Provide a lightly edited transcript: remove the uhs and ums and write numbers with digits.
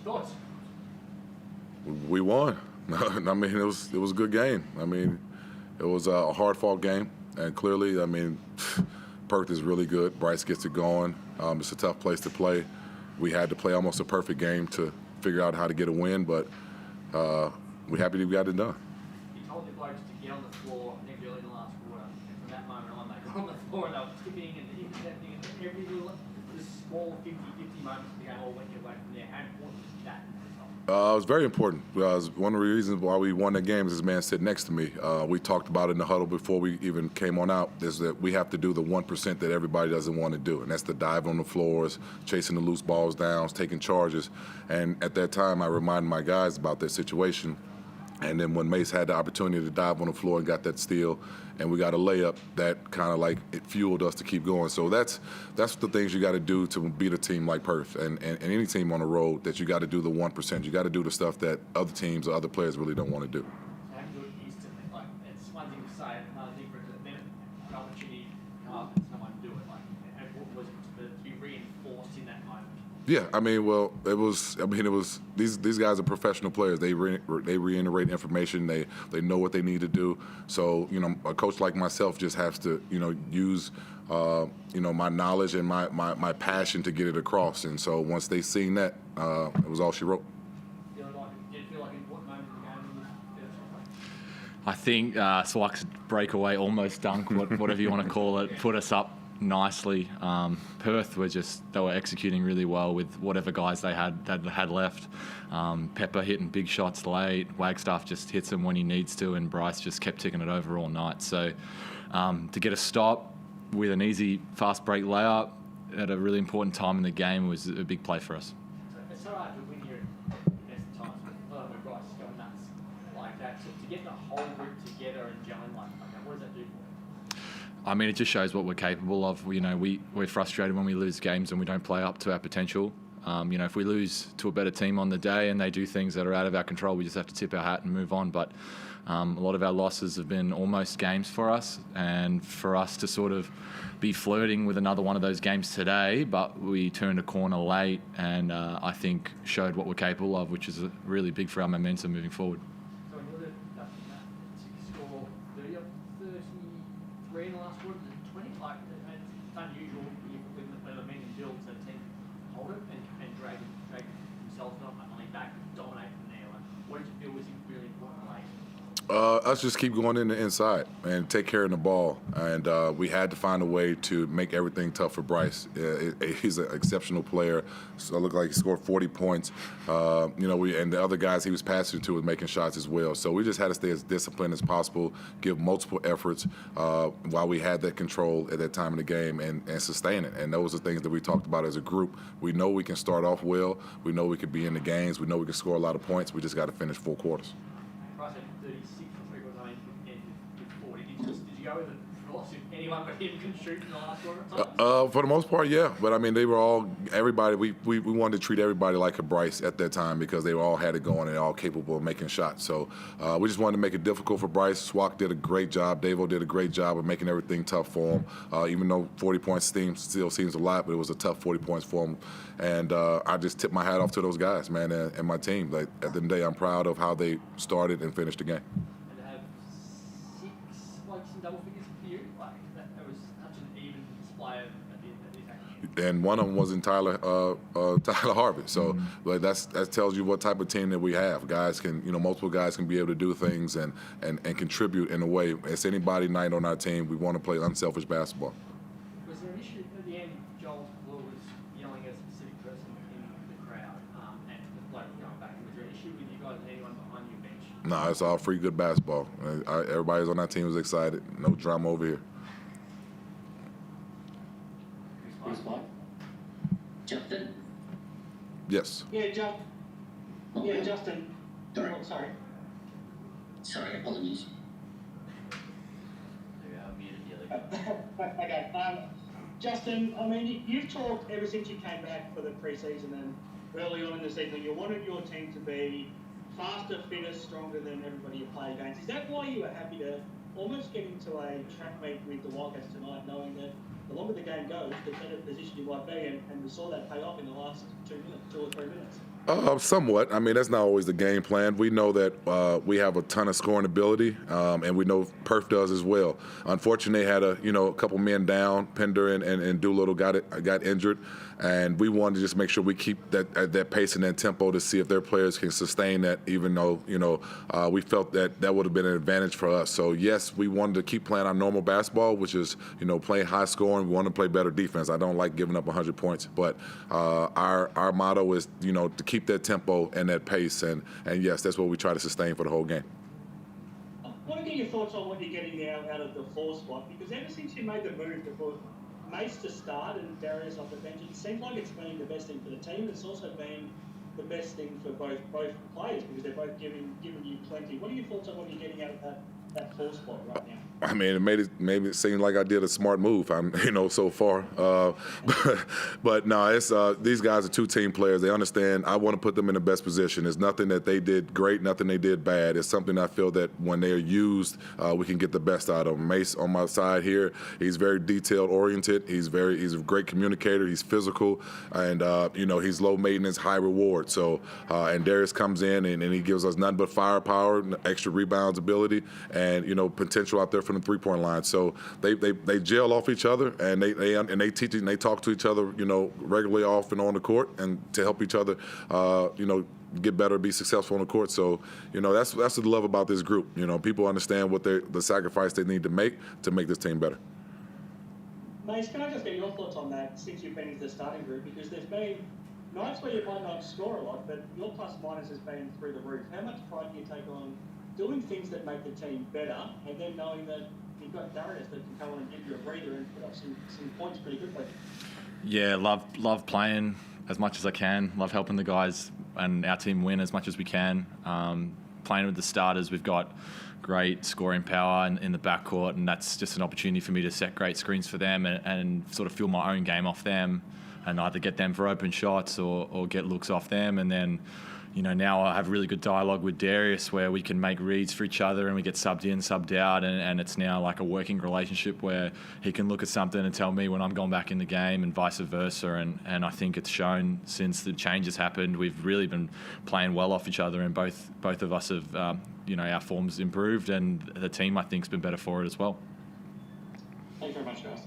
thoughts? We won. I mean, it was a good game. I mean, it was a hard-fought game, and clearly, I mean, Perth is really good. Bryce gets it going. It's a tough place to play. We had to play almost a perfect game to figure out how to get a win, but we're happy that we got it done. You told your blokes to get on the floor next early in the last quarter, and from that moment on, they got on the floor and they were tipping and intercepting, and every little small 50-50 moments the game all went your way from there. How important is that? It was very important. One of the reasons why we won the game is this man sitting next to me. We talked about it in the huddle before we even came on out, is that we have to do the 1% that everybody doesn't want to do, and that's the dive on the floors, chasing the loose balls down, taking charges. And at that time, I reminded my guys about that situation. And then when Mace had the opportunity to dive on the floor and got that steal, and we got a layup, that kind of like it fueled us to keep going. So that's the things you got to do to beat a team like Perth and any team on the road, that you got to do the 1%. You got to do the stuff that other teams or other players really don't want to do. How good is to, like, it's one thing to say it, another thing for it to then an opportunity to come up and someone do it. Like, and what was it to be reinforced in that moment? Yeah, I mean, well, it was these guys are professional players. They reiterate information. They know what they need to do. So, you know, a coach like myself just has to, you know, use, you know, my knowledge and my passion to get it across. And so once they seen that, it was all she wrote. Did it feel like an important moment in the game? I think Swak's breakaway, almost dunk, whatever you want to call it, put us up nicely. Perth they were executing really well with whatever guys they had left. Pepper hitting big shots late. Wagstaff just hits him when he needs to, and Bryce just kept ticking it over all night. So to get a stop with an easy fast break layup at a really important time in the game was a big play for us. It's so hard to win here in best times when Bryce is going nuts like that. So to get the whole group together and gelling like that, what does that do for you? I mean, it just shows what we're capable of. You know, we're frustrated when we lose games and we don't play up to our potential. You know, if we lose to a better team on the day and they do things that are out of our control, we just have to tip our hat and move on. But a lot of our losses have been almost games for us, and for us to sort of be flirting with another one of those games today, but we turned a corner late and I think showed what we're capable of, which is really big for our momentum moving forward. So when you look at to score 30 or 33 in the last quarter, 20, like, it's unusual with the men and builds that team hold it and drag themselves not only back, but dominate from there. Like, what did you feel was really important late? Us just keep going in the inside and take care of the ball. And we had to find a way to make everything tough for Bryce. He's an exceptional player. So it looked like he scored 40 points. You know, and the other guys he was passing to was making shots as well. So we just had to stay as disciplined as possible, give multiple efforts while we had that control at that time in the game and sustain it. And those are things that we talked about as a group. We know we can start off well. We know we could be in the games. We know we can score a lot of points. We just got to finish 4 quarters. Bryce had 36 for 3 quarters, I mean, with 40. Did you go with the philosophy of anyone but him can shoot in the last quarter? For the most part, yeah. But I mean, they were all everybody. We wanted to treat everybody like a Bryce at that time because they all had it going and all capable of making shots. So we just wanted to make it difficult for Bryce. Swak did a great job. Davo did a great job of making everything tough for him. Even though 40 points still seems a lot, but it was a tough 40 points for him. And I just tip my hat off to those guys, man, and my team. Like, at the end of the day, I'm proud of how they started and finished the game. And to have 6 blokes in double figures for you, like that was such an even display at the And one of them was in Tyler Harvey. So like that tells you what type of team that we have. Guys can, you know, multiple guys can be able to do things and contribute in a way. It's anybody night on our team. We want to play unselfish basketball. Was there an issue at the end? Joel was yelling at a specific person in the crowd, and the bloke going back. Was there an issue with you guys and anyone behind your bench? No, it's all free good basketball. Everybody's on our team was excited. No drama over here. Justin? Yes. Yeah, Justin. Sorry. Oh, sorry. Sorry, apologies. Okay. Justin, I mean, you've talked ever since you came back for the pre-season and early on in the season, you wanted your team to be faster, fitter, stronger than everybody you play against. Is that why you were happy to almost get into a track meet with the Wildcats tonight, knowing that the longer the game goes, the better position you might be, and we saw that pay off in the last 2 or 3 minutes? Somewhat. I mean, that's not always the game plan. We know that we have a ton of scoring ability, and we know Perth does as well. Unfortunately, they had a couple men down. Pender and Doolittle got injured, and we wanted to just make sure we keep that pace and that tempo to see if their players can sustain that. Even though we felt that would have been an advantage for us. So yes, we wanted to keep playing our normal basketball, which is playing high scoring. We want to play better defense. I don't like giving up 100 points, but our motto is to keep that tempo and that pace, and yes, that's what we try to sustain for the whole game. I want to get your thoughts on what you're getting now out of the 4 spot, because ever since you made the move for Mace to start and Darius off the bench, it seems like it's been the best thing for the team. It's also been the best thing for both players, because they're both giving you plenty. What are your thoughts on what you're getting out of that 4 spot right now? I mean, it made it seem like I did a smart move. So far, but no, it's these guys are 2 team players. They understand. I want to put them in the best position. It's nothing that they did great, nothing they did bad. It's something I feel that when they are used, we can get the best out of them. Mace on my side here, he's very detail oriented. He's a great communicator. He's physical, and he's low maintenance, high reward. So and Darius comes in and he gives us nothing but firepower, extra rebounds ability, and potential out there from the 3-point line. So they gel off each other, and they teach and they talk to each other, regularly off and on the court, and to help each other, get better, be successful on the court. So that's what I love about this group. People understand what the sacrifice they need to make this team better. Mace, can I just get your thoughts on that since you've been into the starting group? Because there's been nights where you might not score a lot, but your plus minus has been through the roof. How much pride do you take on doing things that make the team better, and then knowing that you've got Darius that can come on and give you a breather and put up some points pretty quickly? Yeah, love playing as much as I can. Love helping the guys and our team win as much as we can. Playing with the starters, we've got great scoring power in the backcourt, and that's just an opportunity for me to set great screens for them and sort of fuel my own game off them, and either get them for open shots or get looks off them. And then now I have really good dialogue with Darius where we can make reads for each other, and we get subbed in, subbed out, and it's now like a working relationship where he can look at something and tell me when I'm going back in the game, and vice versa. And I think it's shown since the changes happened, we've really been playing well off each other, and both of us have, our form's improved, and the team, I think, has been better for it as well. Thank you very much, guys.